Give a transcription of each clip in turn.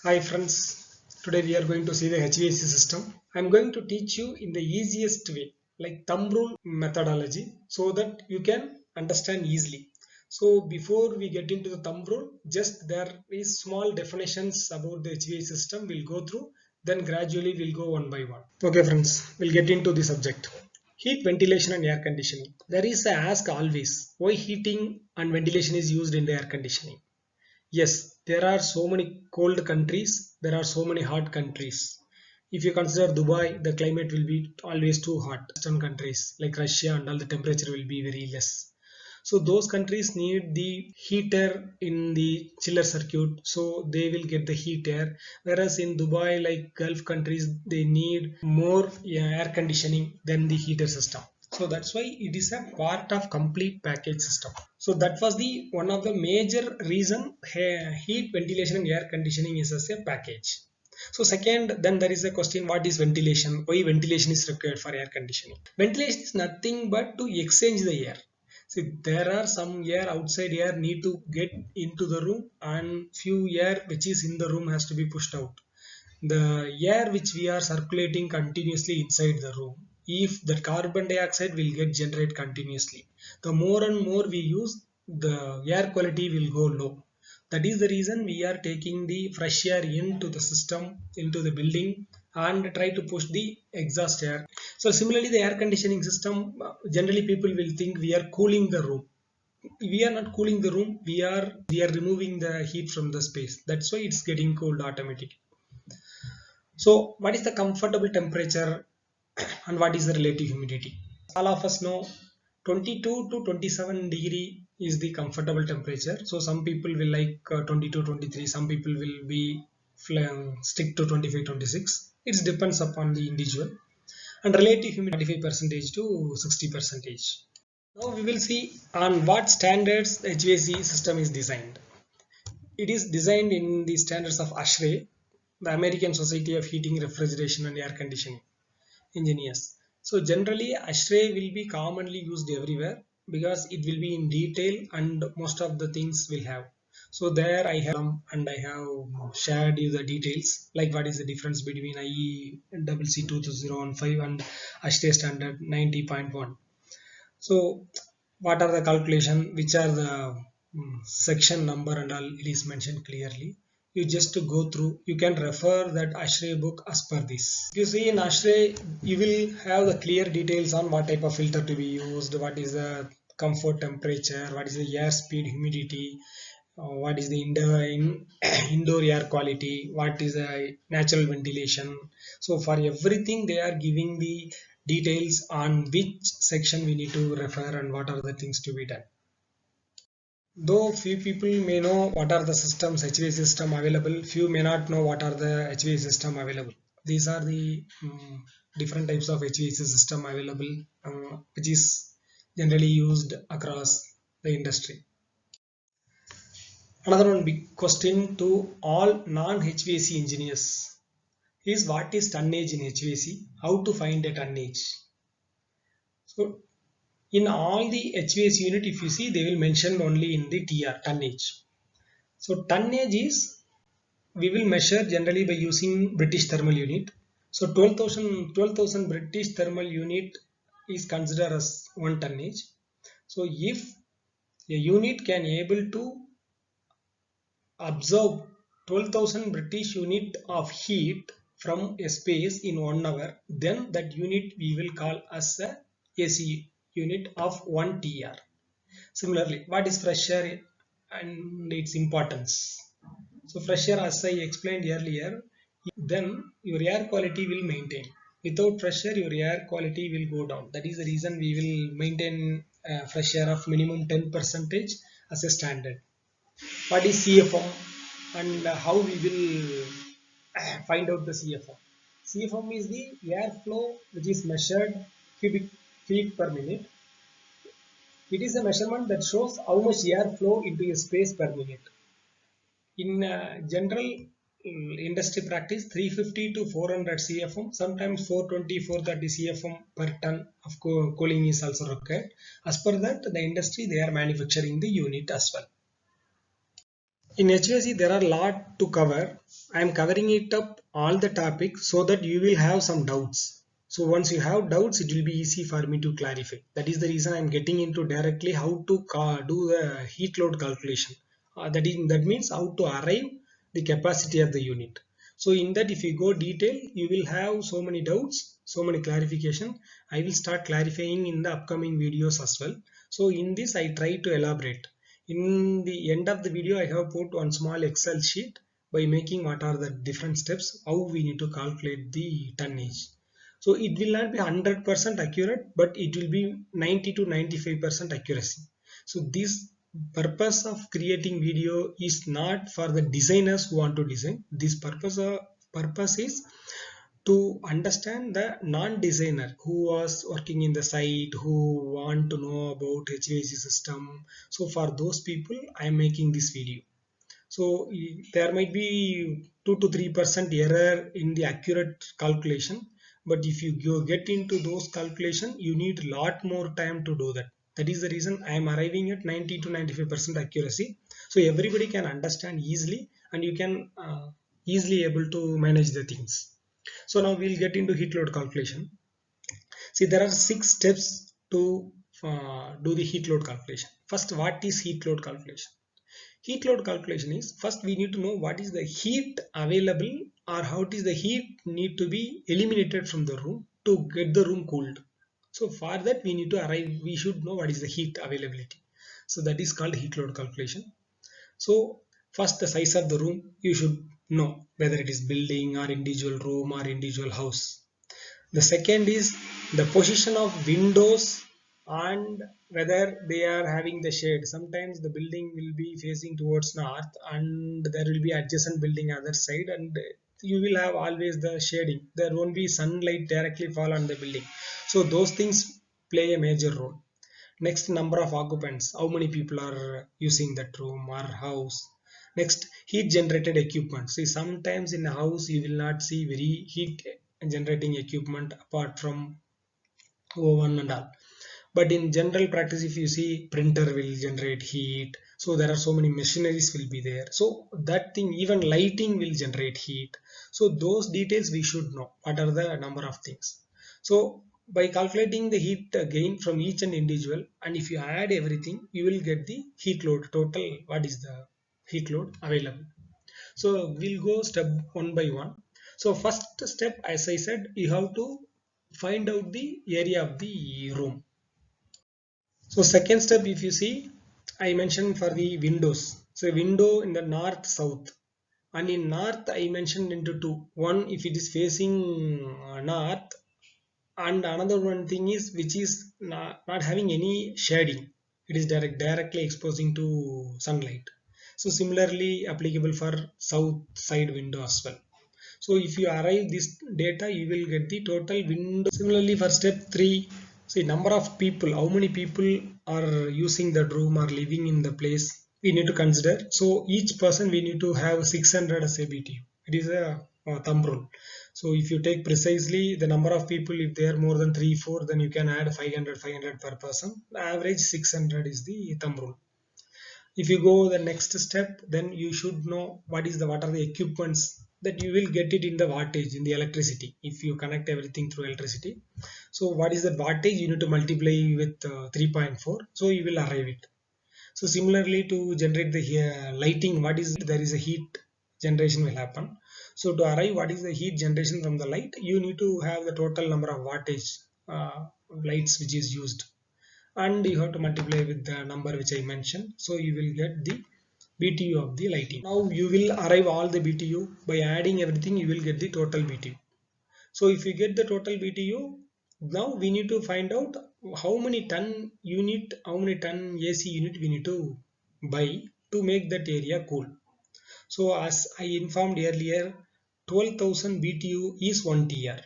Hi friends, today we are going to see the HVAC system. I am going to teach you in the easiest way, like thumb rule methodology, so that you can understand easily. So before we get into the thumb rule, just there is small definitions about the HVAC system we'll go through, then gradually we'll go one by one. Okay friends, we'll get into the subject. Heat, ventilation and air conditioning. There is a ask always, why heating and ventilation is used in the air conditioning? Yes, there are so many cold countries, there are so many hot countries. If you consider Dubai, the climate will be always too hot. Western countries like Russia and all, the temperature will be very less. So those countries need the heater in the chiller circuit, so they will get the heat air. Whereas in Dubai, like Gulf countries, they need more air conditioning than the heater system. So that's why it is a part of complete package system. So that was the one of the major reason heat, ventilation and air conditioning is as a package. So second, then there is a question, what is ventilation? Why ventilation is required for air conditioning? Ventilation is nothing but to exchange the air. See, there are some air, outside air need to get into the room, and few air which is in the room has to be pushed out. The air which we are circulating continuously inside the room, if the carbon dioxide will get generated continuously, the more and more we use, the air quality will go low. That is the reason we are taking the fresh air into the system, into the building, and try to push the exhaust air. So similarly, the air conditioning system, generally people will think we are cooling the room. We are not cooling the room, we are removing the heat from the space. That's why it's getting cold automatically. So, what is the comfortable temperature and what is the relative humidity? All of us know 22 to 27 degree is the comfortable temperature. So, some people will like 22, 23, some people will be stick to 25, 26. It depends upon the individual. And relative humidity 45 percentage to 60 percentage. Now, we will see on what standards the HVAC system is designed. It is designed in the standards of ASHRAE, the American Society of Heating, Refrigeration and Air Conditioning Engineers. So generally ASHRAE will be commonly used everywhere because it will be in detail and most of the things will have. So there I have and I have shared you the details, like what is the difference between IEEE 2015 and ASHRAE standard 90.1. So what are the calculation, which are the section number and all, it is mentioned clearly. You just to go through, you can refer that ASHRAE book as per this. If you see in ASHRAE, you will have the clear details on what type of filter to be used, what is the comfort temperature, what is the air speed, humidity, what is the indoor air quality, what is the natural ventilation. So for everything they are giving the details on which section we need to refer and what are the things to be done. Though few people may know what are the systems HVAC system available, few may not know what are the HVAC system available. These are the different types of HVAC system available, which is generally used across the industry. Another one big question to all non-HVAC engineers is, what is tonnage in HVAC? How to find a tonnage? So in all the HVAC unit, if you see, they will mention only in the TR, tonnage. So tonnage is, we will measure generally by using British thermal unit. So 12,000 British thermal unit is considered as one tonnage. So if a unit can able to absorb 12,000 British unit of heat from a space in 1 hour, then that unit we will call as a AC unit of 1 TR. Similarly, what is fresh air and its importance? So fresh air, as I explained earlier, then your air quality will maintain. Without fresh air, your air quality will go down. That is the reason we will maintain fresh air of minimum 10 percentage as a standard. What is CFM and how we will find out the CFM? CFM is the airflow which is measured cubic feet per minute. It is a measurement that shows how much air flow into a space per minute. In general industry practice, 350 to 400 CFM, sometimes 420, 430 CFM per ton of cooling is also required. As per that, the industry, they are manufacturing the unit as well. In HVAC, there are a lot to cover. I am covering it up all the topics so that you will have some doubts. So once you have doubts, it will be easy for me to clarify. That is the reason I am getting into directly how to do the heat load calculation. That means how to arrive the capacity of the unit. So in that, if you go detail, you will have so many doubts, so many clarification. I will start clarifying in the upcoming videos as well. So in this, I try to elaborate. In the end of the video, I have put one small Excel sheet by making what are the different steps, how we need to calculate the tonnage. So it will not be 100% accurate, but it will be 90 to 95% accuracy. So this purpose of creating video is not for the designers who want to design. This purpose is to understand the non-designer who was working in the site, who want to know about HVAC system. So for those people, I am making this video. So there might be 2 to 3% error in the accurate calculation, but if you get into those calculation, you need a lot more time to do that. That is the reason I am arriving at 90 to 95% accuracy. So everybody can understand easily, and you can easily able to manage the things. So now we'll get into heat load calculation. See, there are 6 steps to do the heat load calculation. First, what is heat load calculation? Heat load calculation is, first we need to know what is the heat available, or how it is the heat need to be eliminated from the room to get the room cooled. So for that we need to arrive, we should know what is the heat availability. So that is called heat load calculation. So first, the size of the room you should know, whether it is building or individual room or individual house. The second is the position of windows and whether they are having the shade. Sometimes the building will be facing towards north and there will be adjacent building other side, and you will have always the shading. There won't be sunlight directly fall on the building. So those things play a major role. Next, number of occupants, how many people are using that room or house. Next, heat generated equipment. See, sometimes in a house you will not see very heat generating equipment apart from oven and all. But in general practice, if you see, printer will generate heat. So there are so many machineries will be there. So that thing, even lighting will generate heat. So those details we should know. What are the number of things? So by calculating the heat gain from each and individual, and if you add everything, you will get the heat load total. What is the heat load available? So we'll go step one by one. So first step, as I said, you have to find out the area of the room. So second step, if you see, I mentioned for the windows. So window in the north, south, and in north I mentioned into two. One, if it is facing north, and another one thing is which is not having any shading. It is directly exposing to sunlight. So similarly applicable for south side window as well. So if you arrive this data, you will get the total window. Similarly for step 3, see number of people, how many people are using that room or living in the place, we need to consider. So each person we need to have 600 as a BTU. It is a thumb rule. So if you take precisely the number of people, if they are more than 3 4, then you can add 500 per person. The average 600 is the thumb rule. If you go the next step, then you should know what are the equipments that you will get it in the wattage, in the electricity, if you connect everything through electricity. So what is that wattage? You need to multiply with 3.4, so you will arrive it. So similarly to generate the lighting, what is there is a heat generation will happen. So to arrive what is the heat generation from the light, you need to have the total number of wattage lights which is used, and you have to multiply with the number which I mentioned. So you will get the BTU of the lighting. Now you will arrive all the BTU by adding everything. You will get the total BTU. So if you get the total BTU, now we need to find out how many ton unit, how many ton AC unit we need to buy to make that area cool. So as I informed earlier, 12,000 BTU is 1 TR.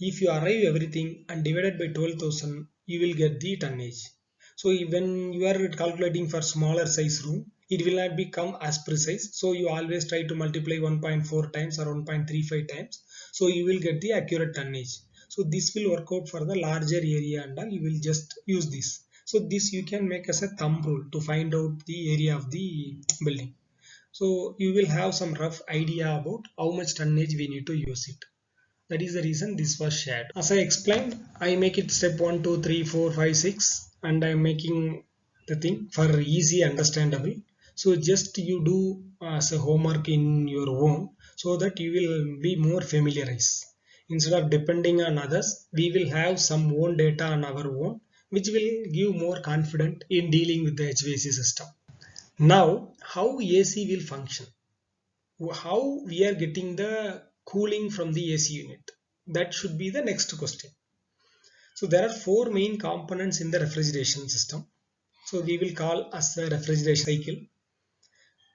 If you arrive everything and divided by 12,000, you will get the tonnage. So when you are calculating for smaller size room, it will not become as precise. So you always try to multiply 1.4 times or 1.35 times. So you will get the accurate tonnage. So this will work out for the larger area, and you will just use this. So this you can make as a thumb rule to find out the area of the building. So you will have some rough idea about how much tonnage we need to use it. That is the reason this was shared. As I explained, I make it step 1 2 3 4 5 6, and I am making the thing for easy understandable. So just you do as a homework in your own, so that you will be more familiarized. Instead of depending on others, we will have some own data on our own, which will give more confident in dealing with the HVAC system. Now, how AC will function? How we are getting the cooling from the AC unit? That should be the next question. So there are four main components in the refrigeration system. So we will call as a refrigeration cycle.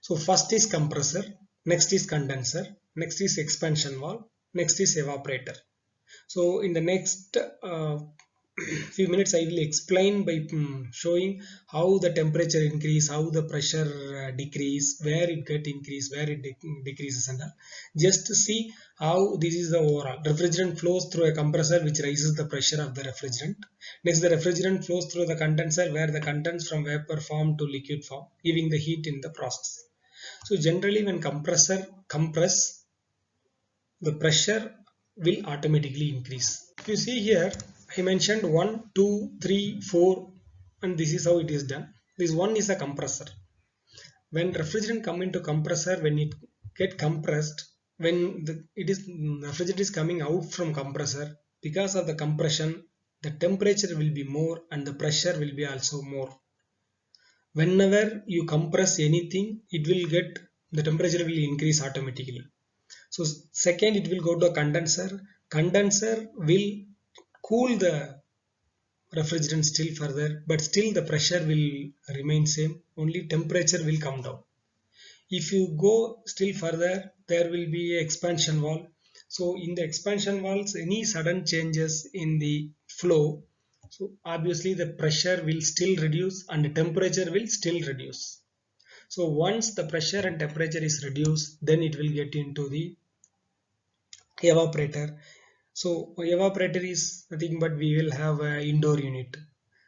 So first is compressor, next is condenser, next is expansion valve, next is evaporator. So in the next few minutes, I will explain by showing how the temperature increase, how the pressure decrease, where it get increase, where it decreases, and all. Just to see how this is the overall. Refrigerant flows through a compressor which raises the pressure of the refrigerant. Next, the refrigerant flows through the condenser where the contents from vapor form to liquid form, giving the heat in the process. So generally when compressor compress, the pressure will automatically increase. If you see here, I mentioned 1, 2, 3, 4, and this is how it is done. This one is a compressor. When refrigerant come into compressor, when it get compressed, when it is refrigerant is coming out from compressor, because of the compression, the temperature will be more and the pressure will be also more. Whenever you compress anything, it will get the temperature will increase automatically. So second, it will go to a condenser. Condenser will cool the refrigerant still further, but still the pressure will remain same. Only temperature will come down. If you go still further, there will be expansion valve. So in the expansion valves, any sudden changes in the flow, so obviously the pressure will still reduce and the temperature will still reduce. So once the pressure and temperature is reduced, then it will get into the evaporator. So evaporator is nothing but we will have a indoor unit.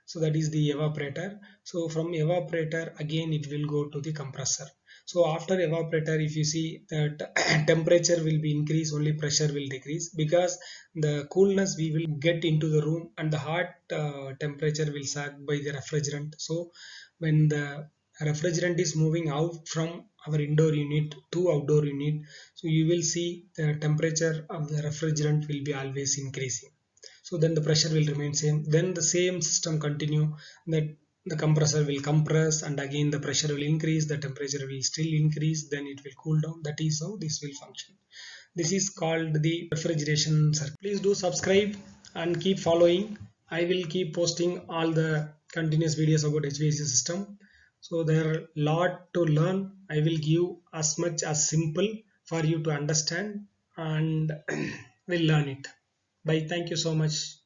So that is the evaporator. So from evaporator again it will go to the compressor. So after evaporator, if you see that temperature will be increased, only pressure will decrease, because the coolness we will get into the room and the hot temperature will suck by the refrigerant. So when the refrigerant is moving out from our indoor unit to outdoor unit, so you will see the temperature of the refrigerant will be always increasing. So then the pressure will remain same, then the same system continue, that the compressor will compress and again the pressure will increase, the temperature will still increase, then it will cool down. That is how this will function. This is called the refrigeration circuit. Please do subscribe and keep following. I will keep posting all the continuous videos about HVAC system. So there are a lot to learn. I will give as much as simple for you to understand, and will learn it. Bye. Thank you so much.